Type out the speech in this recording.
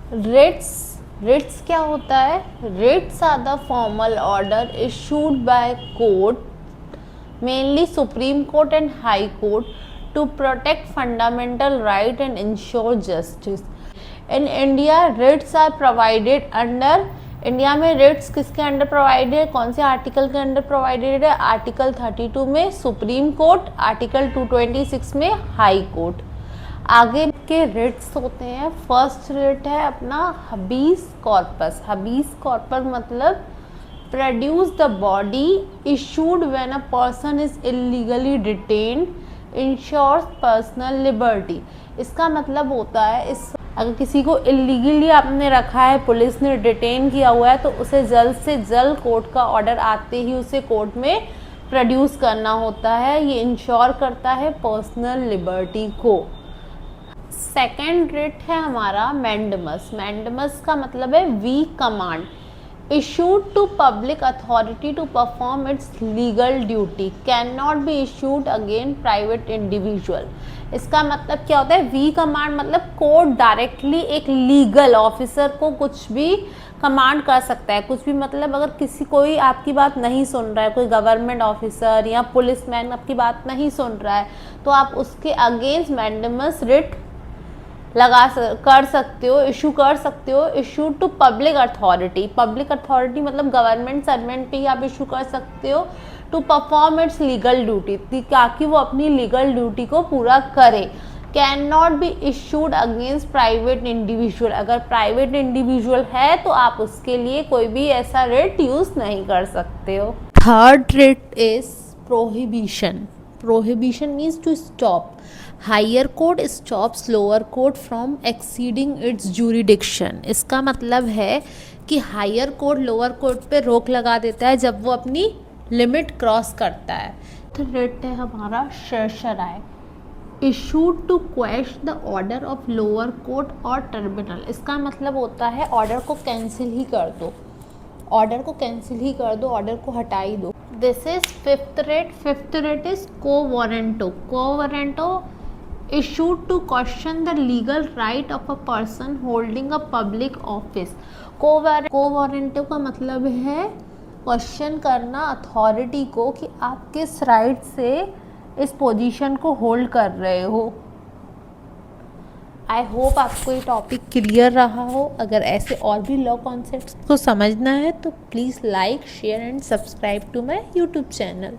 Ritz, Ritz क्या होता है? Writs are the formal order issued by court, mainly supreme court and high court, to protect fundamental right and ensure justice. In India writs are provided under, India में writs किसके under provided है, कौन से article के under provided है? Article 32 में supreme court, article 226 में high court. आगे के रिट्स होते हैं, फर्स्ट रिट है अपना हबीस कॉर्पस। हबीस कॉर्पस मतलब produce the body issued when a person is illegally detained, ensures personal liberty. इसका मतलब होता है, इस अगर किसी को इलीगली आपने रखा है, पुलिस ने डिटेन किया हुआ है, तो उसे जल्द से जल्द कोर्ट का ऑर्डर आते ही उसे कोर्ट में प्रोड्यूस करना होता है। ये इंश्योर करता है पर्सनल लिबर्टी को। सेकेंड रिट है हमारा मैंडमस। मैंडमस का मतलब है we command, issued to public authority to perform its legal duty, cannot be issued against private individual। इसका मतलब क्या होता है? वी कमांड मतलब कोर्ट डायरेक्टली एक लीगल ऑफिसर को कुछ भी कमांड कर सकता है। कुछ भी मतलब अगर किसी कोई आपकी बात नहीं सुन रहा है, कोई गवर्नमेंट ऑफिसर या पुलिसमैन आपकी बात नहीं सुन रहा है, तो आप उसके अगेंस्ट मैंडमस रिट कर सकते हो, इशू कर सकते हो। Issue to public authority, public authority मतलब गवर्नमेंट सर्वेंट पे ही आप इशू कर सकते हो, to perform its legal duty, ताकि वो अपनी लीगल ड्यूटी को पूरा करे। Can not be issued against private individual, अगर प्राइवेट इंडिविजुअल है तो आप उसके लिए कोई भी ऐसा रिट यूज नहीं कर सकते हो। Third writ is prohibition. Prohibition means to stop. Higher court stops lower court from exceeding its jurisdiction. इसका मतलब है कि हायर कोर्ट लोअर कोर्ट पे रोक लगा देता है जब वो अपनी लिमिट क्रॉस करता है। तो रिट है हमारा certiorari, issued to quash the order of lower court और ट्रिब्यूनल। इसका मतलब होता है ऑर्डर को कैंसिल ही कर दो, ऑर्डर को कैंसिल ही कर दो, ऑर्डर को हटा ही दो। This is fifth rate. Fifth rate is को वारंटो। को warranto issued to question the legal right of a person holding a public office। को वारंटो का मतलब है क्वेश्चन करना अथॉरिटी को कि आप किस राइट से इस पोजीशन को होल्ड कर रहे हो। आई होप आपको ये टॉपिक क्लियर रहा हो। अगर ऐसे और भी लॉ कॉन्सेप्ट्स को समझना है तो please like, share and subscribe to my YouTube channel.